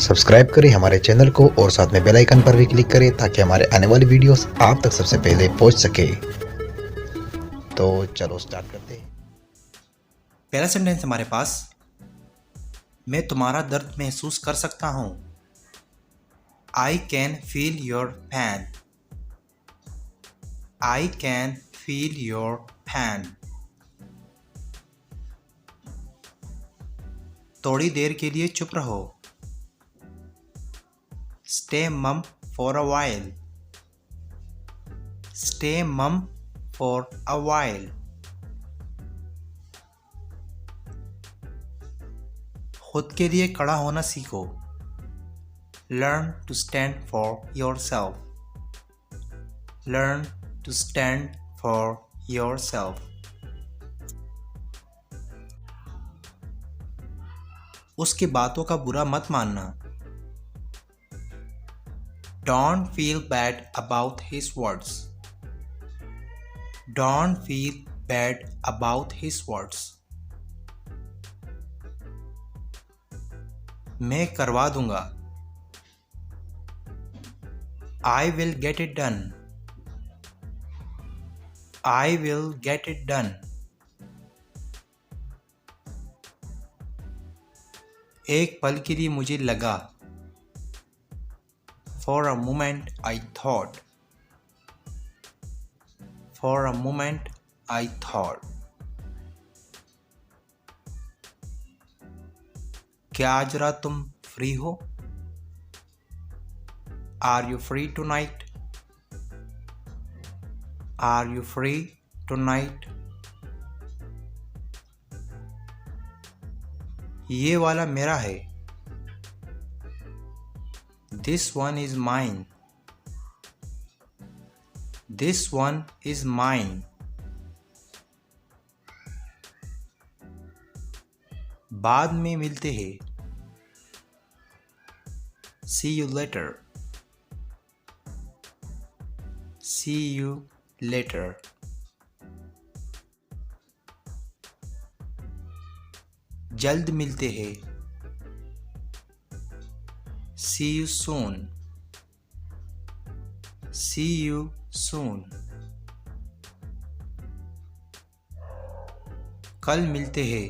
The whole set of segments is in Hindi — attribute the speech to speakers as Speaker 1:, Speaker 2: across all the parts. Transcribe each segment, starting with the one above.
Speaker 1: सब्सक्राइब करें हमारे चैनल को और साथ में बेल आइकन पर भी क्लिक करें ताकि हमारे आने वाली वीडियोस आप तक सबसे पहले पहुंच सके। तो चलो स्टार्ट करते हैं।
Speaker 2: पहला सेंटेंस हमारे पास, मैं तुम्हारा दर्द महसूस कर सकता हूँ। I can feel your pain. I can feel your pain. थोड़ी देर के लिए चुप रहो। Stay mum for a while. Stay mum for a while. खुद के लिए खड़ा होना सीखो। Learn to stand for yourself. Learn to stand for yourself. उसकी बातों का बुरा मत मानना। Don't feel bad about his words. Don't feel bad about his words. मैं करवा दूंगा। I will get it done. I will get it done. एक पल के लिए मुझे लगा। For a moment I thought. For a moment I thought. क्या आज रात तुम फ्री हो? Are you free tonight? Are you free tonight? ये वाला मेरा है। This one is mine. This one is mine. बाद में मिलते हैं। See you later. See you later. जल्द मिलते हैं। See you soon. See you soon. कल मिलते हैं।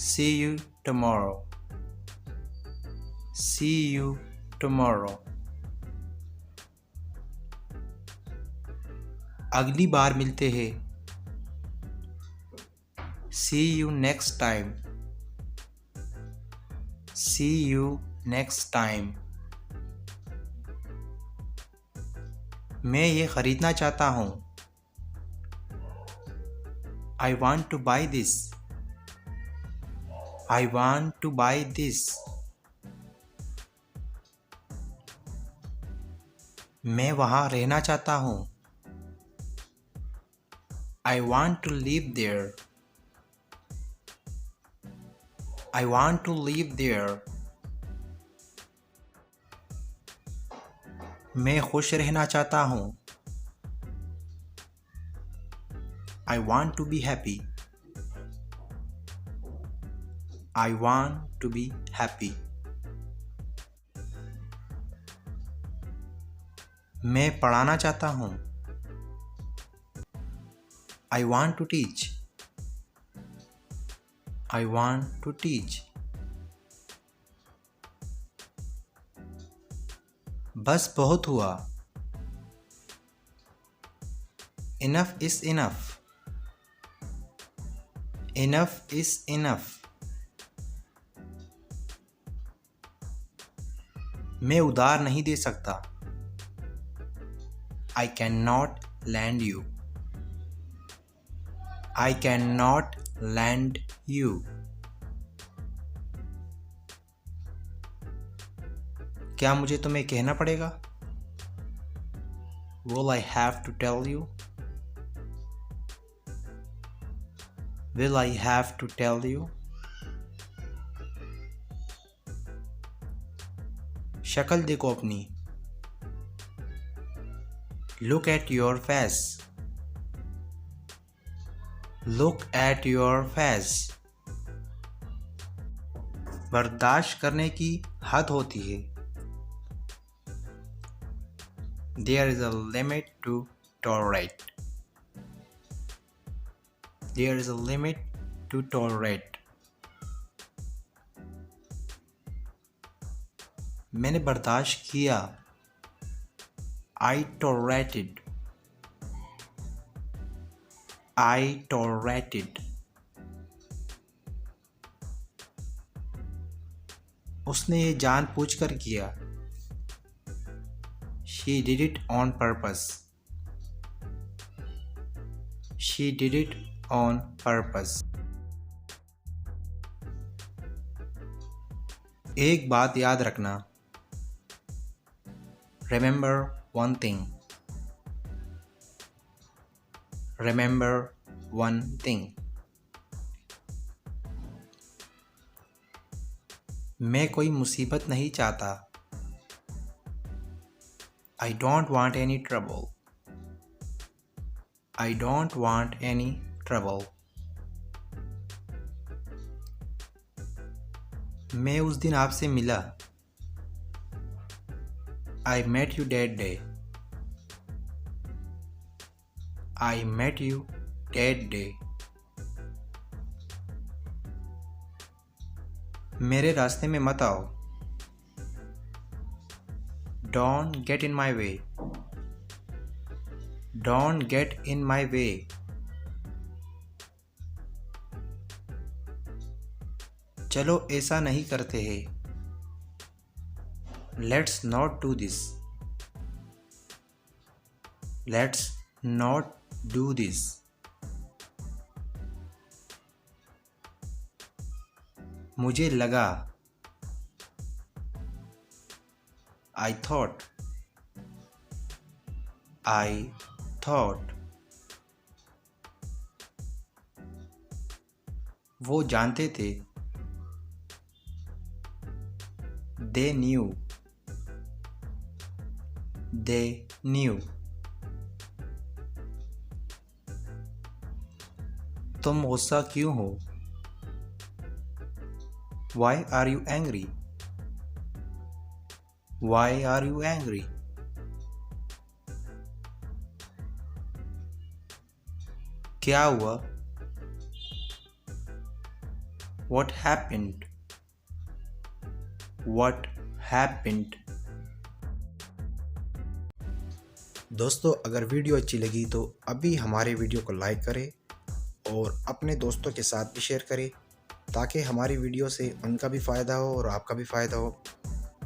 Speaker 2: See you tomorrow. See you tomorrow. अगली बार मिलते हैं। See you next time. See you next time. मैं ये खरीदना चाहता हूँ। I want to buy this. I want to buy this. मैं वहाँ रहना चाहता हूँ। I want to live there. I want to live there. मैं खुश रहना चाहता हूँ। I want to be happy. I want to be happy. मैं पढ़ाना चाहता हूँ। I want to teach. I want to teach. बस बहुत हुआ। Enough is enough. Enough is enough. मैं उधार नहीं दे सकता। I cannot lend you. I cannot lend you. क्या मुझे तुम्हें कहना पड़ेगा? Will I have to tell you? Will I have to tell you? शक्ल देखो अपनी। Look at your face. Look at your face. बर्दाश्त करने की हद होती है। There is a limit to tolerate. There is a limit to tolerate. मैंने बर्दाश्त किया। I tolerated. I tolerated. उसने ये जानबूझकर किया। She did it on purpose. She did it on purpose. एक बात याद रखना। Remember one thing. Remember one thing. मैं कोई मुसीबत नहीं चाहता। I don't want any trouble. I don't want any trouble. मैं उस दिन आपसे मिला। I met you that day. I met you that day. मेरे रास्ते में मत आओ। Don't get in my way. Don't get in my way. चलो ऐसा नहीं करते हैं। Let's not do this. Let's not do this. मुझे लगा। I thought. I thought. वो जानते थे। They knew. They knew. तुम गुस्सा क्यों हो? Why are you angry? Why are you angry? क्या हुआ? What happened? What happened?
Speaker 1: दोस्तों अगर वीडियो अच्छी लगी तो अभी हमारे वीडियो को लाइक करें और अपने दोस्तों के साथ भी शेयर करें ताकि हमारी वीडियो से उनका भी फ़ायदा हो और आपका भी फ़ायदा हो।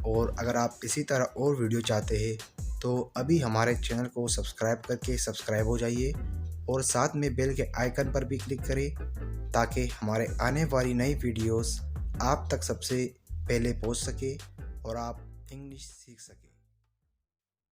Speaker 1: और अगर आप इसी तरह और वीडियो चाहते हैं तो अभी हमारे चैनल को सब्सक्राइब करके सब्सक्राइब हो जाइए और साथ में बेल के आइकन पर भी क्लिक करें ताकि हमारे आने वाली नई वीडियोस आप तक सबसे पहले पहुंच सके और आप इंग्लिश सीख सकें।